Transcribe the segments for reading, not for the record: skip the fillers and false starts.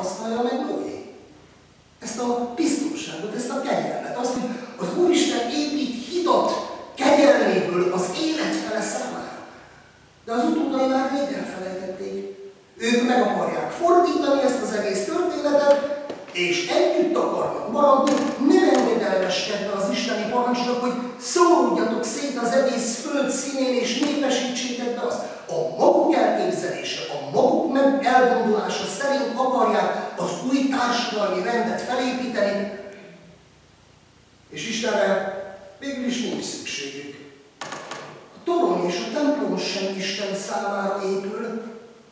tapasztalja meg Noé. Ezt a biztonságot, ezt a kegyelmet, azt, hogy az Úristen épít hidat kegyelméből az élet fele számára. De az utódai már rég elfelejtették. Ők meg akarják fordítani ezt az egész történetet, és együtt akarnak maradni, nem engedelmeskedve az isteni parancsnak, hogy szóródjatok szét az egész föld színén, és népesítsétek be azt. A maguk elképzelése, a maguk elgondolása szerint akarják az új társadalmi rendet felépíteni, és Istenre végül is nincs szükségük. A torony és a templom sem Isten számára épül,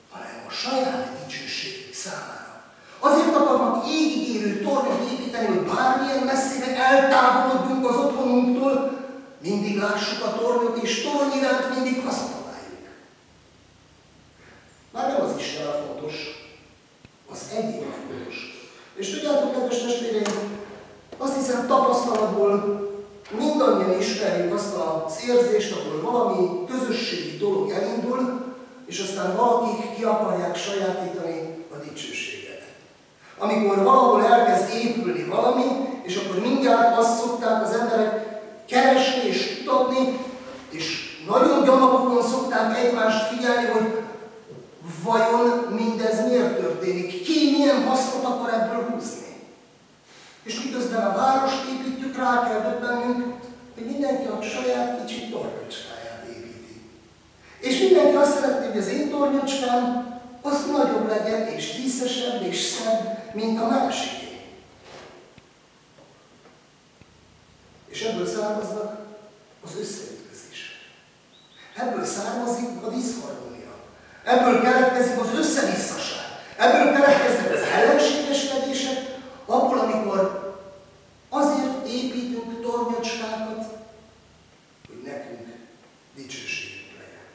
hanem a saját dicsőségük számára. Azért akarnak égig érő tornyot építeni, hogy bármilyen messzire eltávolodjunk az otthonunktól, mindig lássuk a tornyot, és torony iránt mindig hazataláljuk. Már nem az Isten a fontos, az egyén a fontos. És tudjátok, kedves testvéreim, azt hiszem tapasztalatból mindannyian ismerjük azt az érzést, ahol valami közösségi dolog elindul, és aztán valakik ki akarják sajátítani a dicsőséget. Amikor valahol elkezd épülni valami, és akkor mindjárt azt szokták az emberek keresni és kutatni, és nagyon gyanakokon szokták egymást figyelni, hogy vajon mindez miért történik, ki milyen hasznot akar ebből húzni. És miközben a várost építjük, rá kell döbbennünk, hogy mindenki a saját kicsi tornyocskáját építi. És mindenki azt szeretné, hogy az én tornyocskám az nagyobb legyen, és díszesebb, és szebb, mint a másiké. És ebből származnak az összeütközés. Ebből származik a diszharmónia. Ebből keletkezik az összevisszaság. Ebből keletkeznek az ellenségeskedések, abból, amikor azért építünk tornyocskákat, hogy nekünk dicsőségünk legyen.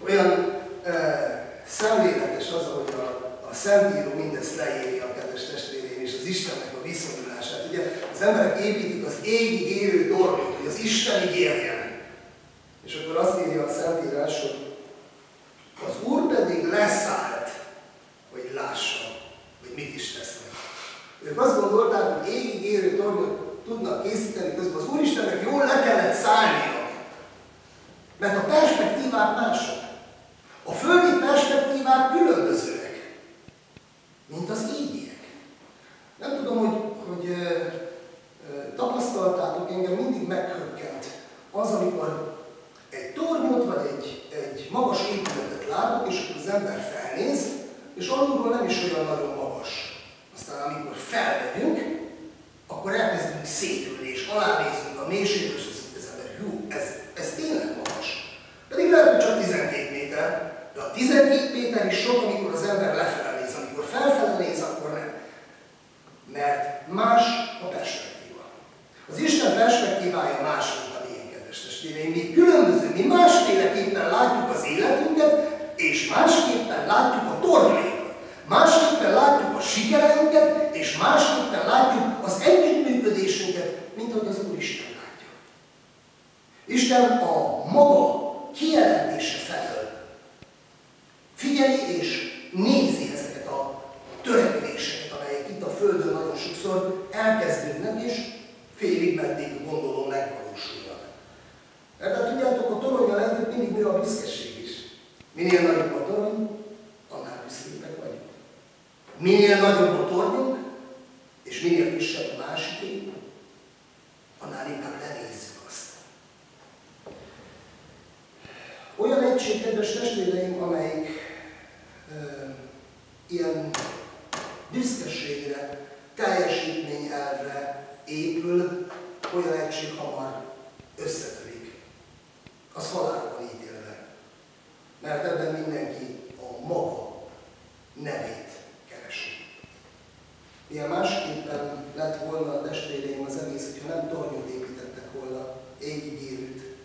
Olyan szemléletes az, ahogy a Szentíró mindezt leírja, kedves testvéreim, és az Istennek a viszonyulását. Ugye az emberek építik az égig érő tornyot, hogy az Isten ígérjen. És akkor azt írja a Szentírás, hogy az Úr pedig leszállt, hogy lássa, hogy mit is tesznek. Ők azt gondolták, hogy égig érő tornyot tudnak készíteni, közben az Úristennek jól le kellett szállnia. Mert a perspektívák mások. A földi perspektívák különbözőek, mint az égiek. Nem tudom, hogy tapasztaltátok, engem mindig meghökkent az, amikor egy tornyot vagy egy magas épületet látok, és akkor az ember felnéz, és alulról nem is olyan nagyon magas. Aztán amikor felmegyünk, akkor elkezdünk szétülni, és alánézünk a mélységről, és azt mondja az ember, hú, ez tényleg magas. Pedig lehet, hogy csak 12 méter, de a 12 méter is sok, amikor az ember lefele néz, amikor felfele néz, akkor nem. Mert más a perspektíva. Az Isten perspektívája más, mint a miénk, kedves testvéreim. Mi különböző, mi másféleképpen látjuk az életünket, és másképpen látjuk a tornyainkat. Másképpen látjuk a sikereinket, és másképpen látjuk az együttműködésünket, mint ahogy az Úristen látja. Isten a maga kijelentése felől figyeli és nézi ezeket a törekvéseket, amelyek itt a Földön nagyon sokszor elkezdődnek, és félig meddig gondolom megvalósulnak. Tehát tudjátok, a toronnyal együtt mindig nő a büszkeség is. Minél nagyobb a torony, annál büszkébbek vagyunk. Minél nagyobb a tornyunk, és minél kisebb a másiké, annál inkább lenézzük azt. Olyan egység, kedves testvéreim, amelyik ilyen büszkeségre, teljesítményelvre épül, olyan egység hamar összetörik. Az halálra van ítélve. Mert ebben mindenki a maga nevét keresi. Milyen másképpen lett volna a testvéreim az egész, hogyha nem tornyot építettek volna, égig érőt,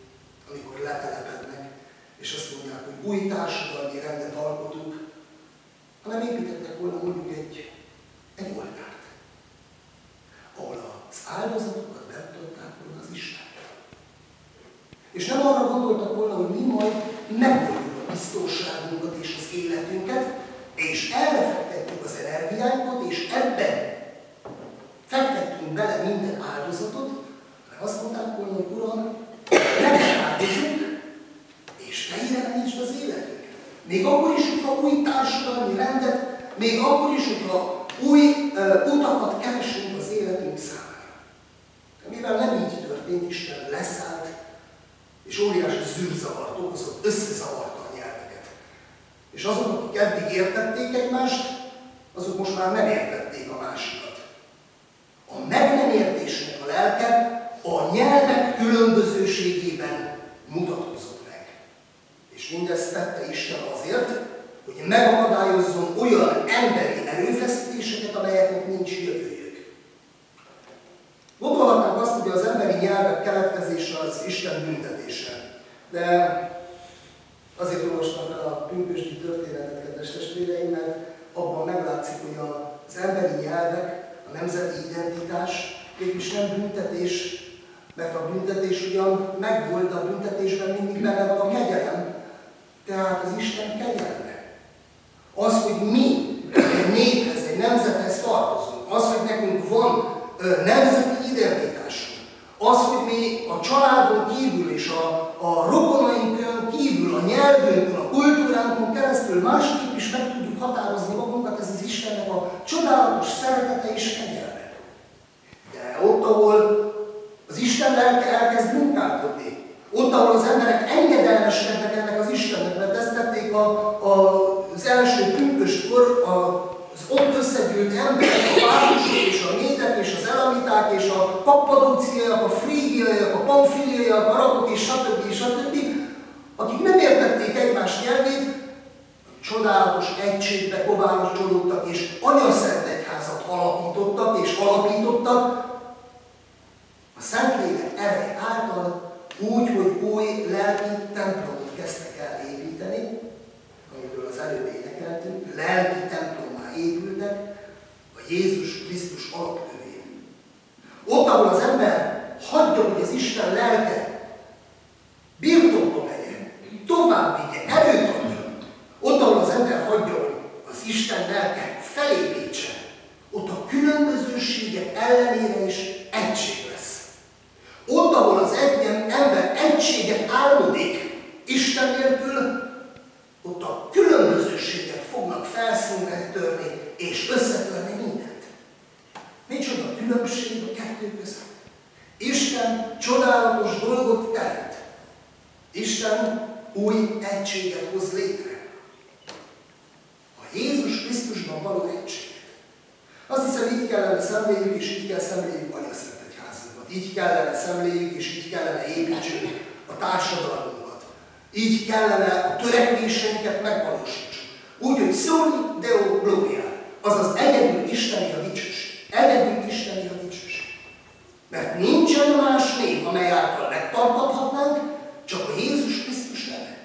amikor letelepednek, és azt mondják, hogy új társadalmi rendet alkotunk, hanem építettek volna mondjuk egy oltárt, ahol az áldozatokat bemutatták volna az Istenre. És nem arra gondoltak volna, hogy mi majd megoldjuk a biztonságunkat és az életünket, és elre fektetjük ebben fektettünk bele minden áldozatot, mert azt mondták volna, hogy Uram, neked áldozunk, és te irányítsd az életünket. Még akkor is, hogyha új társadalmi rendet, még akkor is, hogyha új utakat keresünk az életünk számára. De mivel nem így történt, Isten leszállt, és óriási zűrzavart okozott, összezavarta a nyelveket. És azok, akik eddig értették egymást, azok most már nem értették a másikat. A meg nem értésnek a lelke a nyelvek különbözőségében mutatkozott meg. És mindezt tette Isten azért, hogy megakadályozzon olyan emberi erőfeszítéseket, amelyeknek nincs jövőjük. Gondolhatnánk azt, hogy az emberi nyelvek keletkezése az Isten büntetése. De azért olvastam fel a pünkösdi történetet, kedves testvéreim, mert abban meglátszik, hogy az emberi nyelvek, a nemzeti identitás mégis nem büntetés, mert a büntetés ugyan megvolt, a büntetésben mindig benne van a kegyelem, tehát az Isten kegyelme. Az, hogy mi egy néphez, egy nemzethez tartozunk, az, hogy nekünk van nemzeti identitásunk, az, hogy mi a családon kívül és a rokonainkon kívül, a nyelvünkön, a kultúránkon keresztül másképp is meg tudjuk határozni magunkat, ez az Istennek a csodálatos szeretete és kegyelme. De ott, ahol az Isten lelke elkezd munkálkodni, ott, ahol az emberek engedelmeskednek ennek az Istennek, mert ezt tették az első pünköstkor az ott összegyűlt emberek, a városok és a médek és az elamiták és a kappadóciaiak, a frígiaiak, a pamfiliaiak, a arabok és stb. Akik nem értették egymás nyelvét, csodálatos egységbe kovárosodottak és anyaszent egyházat alapítottak és alapítottak, a Szentlélek ereje által úgy, hogy új lelki templomot kezdtek el építeni, amiről az előbb énekeltünk, lelki templommá épültek a Jézus Krisztus alapkövén. Ott, ahol az ember hagyja, hogy az Isten lelke birtokba vegye, tovább vigye, erőt adjon, ott, ahol az ember hagyja, hogy az Isten lelke felépítse, ott a különbözőségek ellenére is egység lesz. Ott, ahol az ember egységet álmodik Isten nélkül, ott a különbözőségek fognak felszínre törni és összetörni mindent. Micsoda különbség a kettő között. Isten csodálatos dolgot teremt. Isten új egységet hoz létre. A Jézus Krisztusban való egységet. Azt hiszem, így kellene szemléljük, és így kell szemléljük anyaszent egyházunkat. Így kellene szemléljük, és így kellene építsük a társadalmunkat. Így kellene a törekvéseinket megvalósítsuk. Úgy, hogy Soli Deo Gloria, azaz egyedül Isteni a dicsőség. Egyedül Isteni a dicsőség. Mert nincsen más név, amely által megtartathatnánk, csak a Jézus Krisztus neve.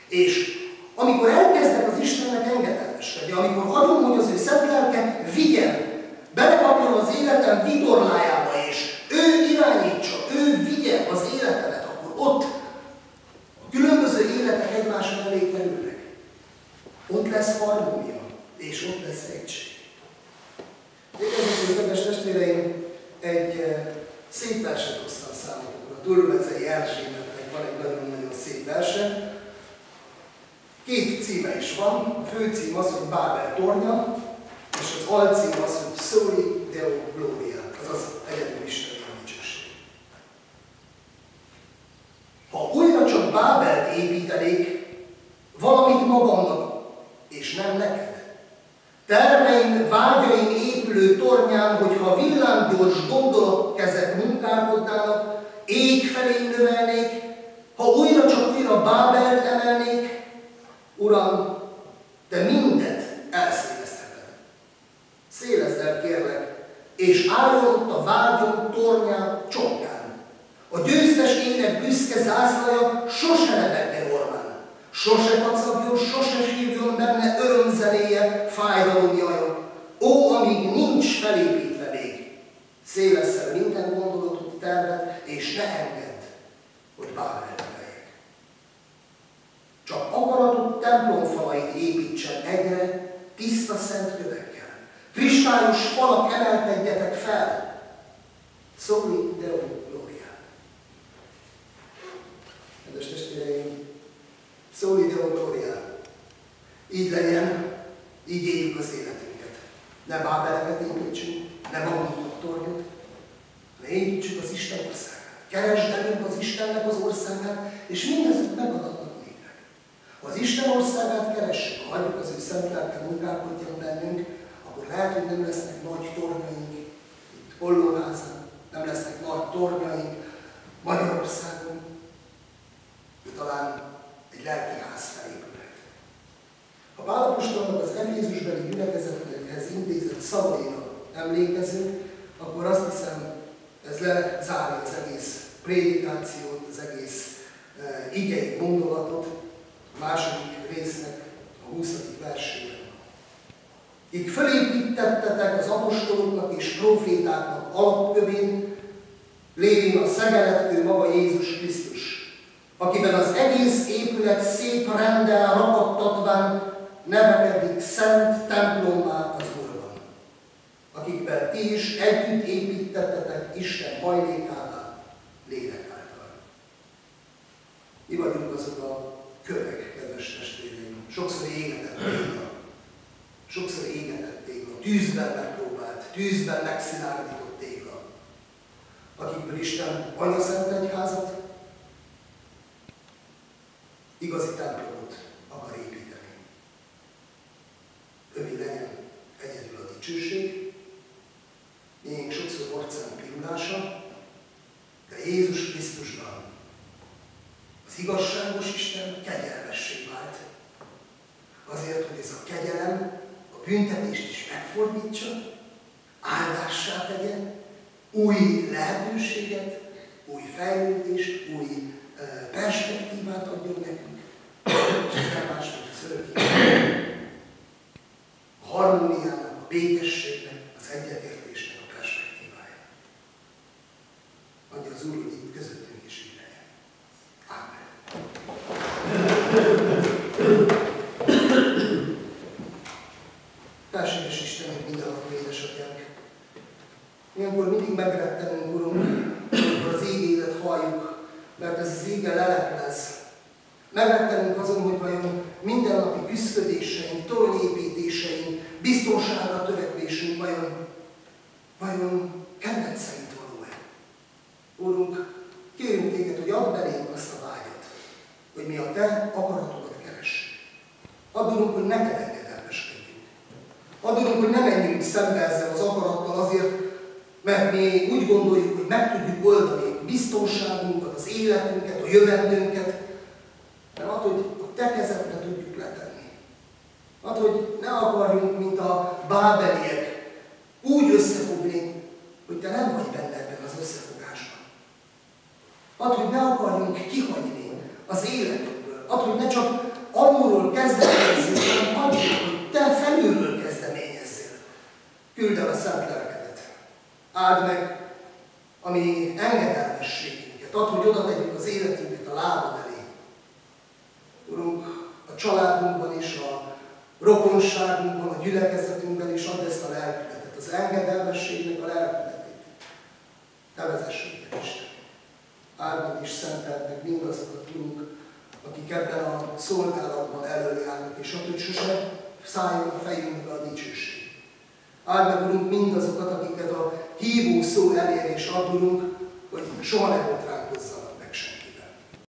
És amikor elkezdek az Istennek engedelmeskedni, amikor hagyom, hogy az ő szent lelke vigyen, belekapjon az életem vitorlájába, és ő irányítsa, ő vigye az életemet, akkor ott a különböző életek egymás mellé kerülnek. Ott lesz harmónia, és ott lesz egység. Végezetül, kedves testvéreim, egy szép verset hoztam számotokra. A Turmezei Erzsébetnek van egy nagyon-nagyon szép verse. Két címe is van. A főcím az, hogy Bábel tornya, és az alcím az, hogy Soli Deo Gloria, azaz egyedül Isteni a dicsőség. Ha újra csak Bábelt építenék, valamit magamnak, és nem neked. Terveim, vágyaim épülő tornyán, hogyha villámgyors gondolatkezek munkálkodnának, ég felé növelnék, ha újra csak újra Bábelt emelnék, Uram, te mindet elszélesztheted. Szélezd el, kérlek, és álljon ott a vágyom tornyán csonkán. A győztes ének büszke zászlaja sose lebegjen ormán. Sose kacagjon, sose sírjon benne örömzenéje, fájdalomjaja. Ó, amíg nincs felépítve még, szélessz el minden gondolatot, tervet, és ne engedd, hogy Bábelt emeljek. Csak akaratot templomfalait építsen egyre tiszta szent kövekkel. simályos falak, emelkedjetek fel. Soli Deo Gloria. Kedves testvéreim, Soli Deo Gloria. Így legyen, így éljük az életünket. Ne bábeleket építsünk, ne magunknak tornyot, ne építsük az Isten országát. Keresd előbb az Istennek az országát, és mindezek megadatnak néktek. Ha az Isten országát keressük, ha hagyjuk az ő szent lelke munkálkodjon bennünk, akkor lehet, hogy nem lesznek nagy tornyaink itt Hollóházán, nem lesznek nagy tornyaink Magyarországon, de talán egy lelki ház felépülhet. A Pál apostolnak az Efézusbeli gyülekezethez intézett szavaira emlékezünk, akkor azt hiszem, ez lezárja az egész prédikációt, az egész igei gondolatot, a második résznek a 20. versében. Így fölépítettetek az apostoloknak és prófétáknak alapkövén, lévén a szegelet ő maga Jézus Krisztus, akiben az egész épület szép renddel rakadtatván nevekedik szent templommá az Úrban, akikben ti is együtt építettetek Isten hajlékává, lélek által. Mi vagyunk azok a kövek, kedves testvéreim, sokszor égetett tégla, sokszor égetett tégla, tűzben megpróbált, tűzben megszilárdított tégla, akikből Isten anyaszent egyházat, igazi templomot akar építeni. Övé legyen egyedül a dicsőség, miénk sokszor orcán pirulása, de Jézus Krisztusban az igazságos Isten kegyelmessé vált. Azért, hogy ez a kegyelem a büntetést is megfordítsa, áldássá tegye, új lehetőséget, új fejlődést, új perspektívát adjon nekünk, és ez nem más, mint az örök a harmóniának, a békességnek, az egyetértésnek a perspektívája. Adja az Úr, hogy itt közöttünk is így legyen. Ámen. Felséges Istenünk, mindenható édesatyánk! Ilyenkor mindig megrettenünk, Urunk, amikor az ígéret halljuk, mert ez az ége leleplez. Megrettenünk azon, hogy vajon mindennapi küszködéseink, toronyépítéseink, biztonságra törekvésünk vajon kedved szerint való-e? Úrunk, kérünk téged, hogy add belénk azt a vágyat, hogy mi a te akaratodat keressük. Add, Urunk, hogy neked engedelmeskedjünk. Add, Urunk, hogy ne menjünk szembe ezzel az akarattal azért, mert mi úgy gondoljuk, hogy meg tudjuk oldani a biztonságunkat, az életünket, a jövendőnket, hanem add, hogy a te kezedre tudjuk letenni. Add, hogy ne akarjunk, mint a bábeliek, úgy összefogni, hogy te nem vagy benne ebben az összefogásban. Add, hogy ne akarjunk kihagyni az életünkből. Add, hogy ne csak alulról kezdeményezzünk, hanem add, hogy te felülről kezdeményezzél. Küld el a szent lelkedet. Áld meg a mi engedelmességünket. Add, hogy oda tegyük az életünket a lábad elé. Urunk, a családunkban és a rokonságunkban, a gyülekezetünkben is add ezt a lelkületet, az engedelmességnek a lelkületét. Te vezess minket, Isten. Áld meg és szenteld meg mindazokat, Urunk, akik ebben a szolgálatban előjárnak, és add, hogy sose szálljon a fejünkbe a dicsőség. Áld meg, Urunk, mindazokat, akiket a hívó szó elér, és add, Urunk, hogy soha ne volt